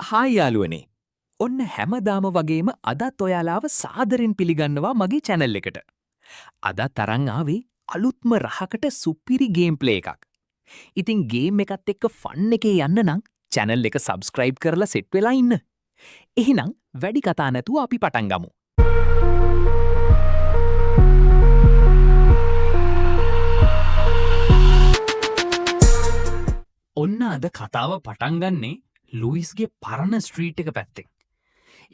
Hi යාළුවනේ. ඔන්න හැමදාම වගේම අදත් ඔයාලාව සාදරෙන් පිළිගන්නවා මගේ channel එකට. අදත් අරන් ආවේ අලුත්ම රහකට සුපිරි ගේම් ප්ලේ එකක්. ඉතින් ගේම් එකත් එක්ක ෆන් එකේ යන්න නම් channel එක subscribe කරලා set වෙලා ඉන්න. එහෙනම් වැඩි කතා නැතුව අපි පටන් ගමු. ඔන්න අද කතාව පටන් ගන්නේ ලුයිස්ගේ පරණ ස්ට්‍රීට් එක පැත්තෙන්.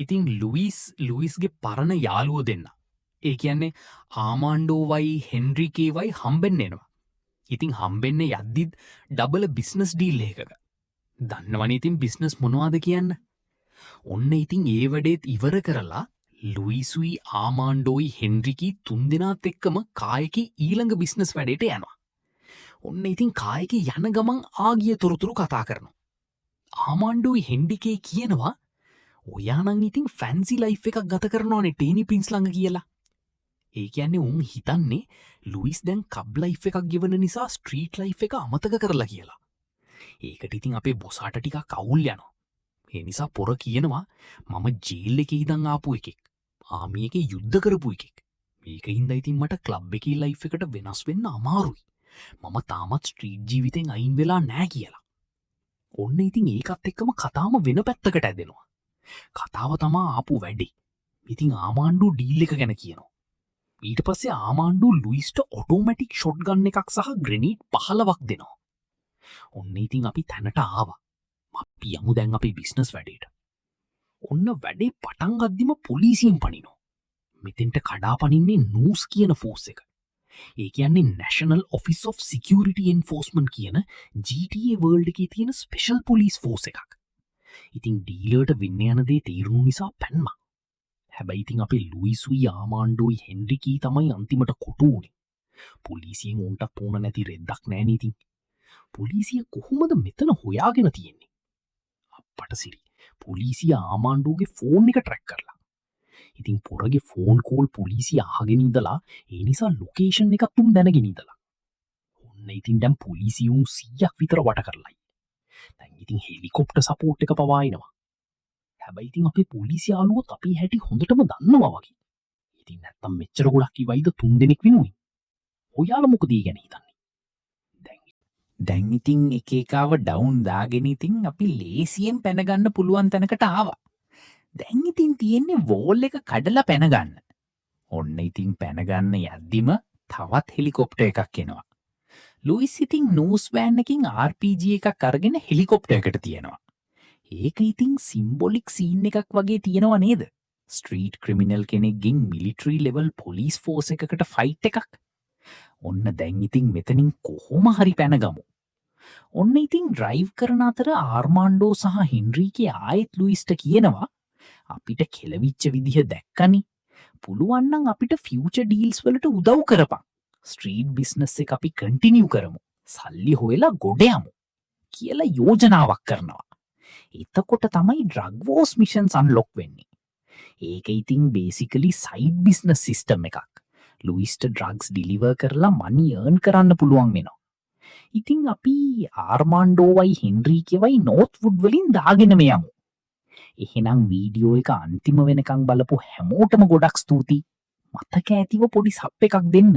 ඉතින් ලුයිස්ගේ පරණ යාළුවෝ දෙන්න. ඒ කියන්නේ ආමාන්ඩෝවයි හෙන්රිකේවයි හම්බෙන්න එනවා. ඉතින් හම්බෙන්න යද්දිත් ඩබල බිස්නස් ඩීල් එකක. දන්නවනේ ඉතින් බිස්නස් මොනවද කියන්න? ඔන්න ඉතින් ඒ වැඩේත් ඉවර කරලා ලුයිසුයි ආමාන්ඩෝයි හෙන්රිකී තුන්දෙනාත් එක්කම කායකේ ඊළඟ බිස්නස් වැඩේට යනවා. ඔන්න ඉතින් කායකේ යන ගමන් ආගිය තොරතුරු කතා කරනවා. ආමාන්ඩෝයි හෙන්ඩිකේ කියනවා ඔයානං ඉතින් ෆැන්සි ලයිෆ් එකක් ගත කරනවානේ ටේනි පින්ස් ළඟ කියලා. ඒ කියන්නේ උන් හිතන්නේ ලුයිස් දැන් කබ් ලයිෆ් එකක් ගෙවන නිසා ස්ට්‍රීට් ලයිෆ් එක අමතක කරලා කියලා. ඒකට ඉතින් අපේ බොසාට ටිකක් අවුල් යනවා. ඒ නිසා පොර කියනවා මම ජේල් එකේ ඉඳන් ආපු එකෙක්. ආමි එකේ යුද්ධ කරපු එකෙක්. මේකින්ද ඉතින් මට ක්ලබ් එකේ ලයිෆ් එකට වෙනස් වෙන්න අමාරුයි. මම තාමත් ස්ට්‍රීට් ජීවිතෙන් අයින් වෙලා නෑ කියලා. ඔන්න ඉතින් ඒකත් එක්කම කතාම වෙන පැත්තකට ඇදෙනවා. කතාව තමා ආපු වැඩේ. ඉතින් ආමාන්ඩු ඩීල් එක ගැන කියනවා. ඊට පස්සේ ආමාන්ඩු ලුයිස්ට ඔටෝමැටික් ෂොට් ගන්න එකක් සහ ග්‍රෙනීඩ් 15ක් දෙනවා. ඔන්න ඉතින් අපි තැනට ආවා. අපි යමු දැන් අපේ බිස්නස් වැඩේට. ඔන්න වැඩේ පටන් ගද්දිම පොලිසියෙන් පනිනවා. මෙතෙන්ට කඩාපනින්නේ නූස් කියන ෆෝස් එක. ඒ කියන්නේ National Office of Security Enforcement කියන GTA World එකේ තියෙන ස්පෙෂල් පොලිස් ෆෝස් එකක්. ඉතින් ඩීලර්ට වෙන්න යන දේ තේරුණු නිසා පැන්මා. හැබැයි ඉතින් අපේ ලුයිසුයි ආමාන්ඩෝයි හෙන්රිකී තමයි අන්තිමට කොටු වුණේ. පොලිසියෙන් උන්ටත් ඕන නැති රෙද්දක් නෑනේ ඉතින්. පොලිසිය කොහොමද මෙතන හොයාගෙන තියෙන්නේ? අප්පට සිරි. පොලිසිය ආමාන්ඩෝගේ ෆෝන් එක ට්‍රැක් කරලා. ඉතින් පොරගේ ෆෝන් කෝල් පොලිසිය අහගෙන ඉඳලා ඒ නිසා ලොකේෂන් එකක් තුන් දැනගෙන ඉඳලා. ඔන්න ඉතින් දැන් පොලිසිය උන් 100ක් විතර වට කරලයි. දැන් ඉතින් හෙලිකොප්ටර් සපෝට් එක පවා එනවා. හැබැයි ඉතින් අපේ පොලිසිය යාළුවොත් අපි හැටි හොඳටම දන්නවා වගේ. ඉතින් නැත්තම් මෙච්චර ගොඩක් ඉවයිද 3 දෙනෙක් වෙනුයි. ඔයාලා මොකද ඒ ගැන හිතන්නේ? දැන් ඉතින් එක එකාව ඩවුන් දාගෙන ඉතින් අපි ලේසියෙන් පැන ගන්න පුළුවන් තැනකට ආවා. දැන් ඉතින් තියෙන්නේ වෝල් එක කඩලා පැන ගන්න. ඔන්න ඉතින් පැන ගන්න යද්දිම තවත් හෙලිකොප්ටර් එකක් එනවා. ලුයිස් ඉතින් නූස් වෑන් එකකින් RPG එකක් අරගෙන හෙලිකොප්ටර් එකට තියනවා. ඒක ඉතින් සිම්බොලික් සීන් එකක් වගේ තියෙනවා නේද? ස්ට්‍රීට් ක්‍රිමිනල් කෙනෙක්ගෙන් මිලිටරි ලෙවල් පොලිස් ෆෝස් එකකට ෆයිට් එකක්. ඔන්න දැන් ඉතින් මෙතනින් කොහොම හරි පැන ගමු. ඔන්න ඉතින් ඩ්‍රයිව් කරන අතර ආර්මාන්ඩෝ සහ හෙන්රිකේ ආයෙත් ලුයිස්ට කියනවා අපිට කෙලවිච්ච විදිහ දැක්කනේ. පුළුවන් නම් අපිට ෆියුචර් ඩීල්ස් වලට උදව් කරපන්. ස්ට්‍රීට් බිස්නස් එක අපි කන්ටිනියු කරමු. සල්ලි හොයලා ගොඩ යමු කියලා යෝජනාවක් කරනවා. එතකොට තමයි ඩ්‍රග් වෝස් මිෂන්ස් අන්ලොක් වෙන්නේ. ඒක ඉතින් බේසිකලි සයිඩ් බිස්නස් සිස්ටම් එකක්. ලුයිස්ට ඩ්‍රග්ස් ඩිලිවර් කරලා මනි earn කරන්න පුළුවන් වෙනවා. ඉතින් අපි ආර්මාන්ඩෝවයි හෙන්රිකේවයි නෝර්ත්වුඩ් වලින් දාගෙනම යමු. එහෙනම් වීඩියෝ එක අන්තිම වෙනකන් බලපු හැමෝටම ගොඩක් ස්තුතියි. මතක ඇතිව පොඩි සබ් එකක් දෙන්න.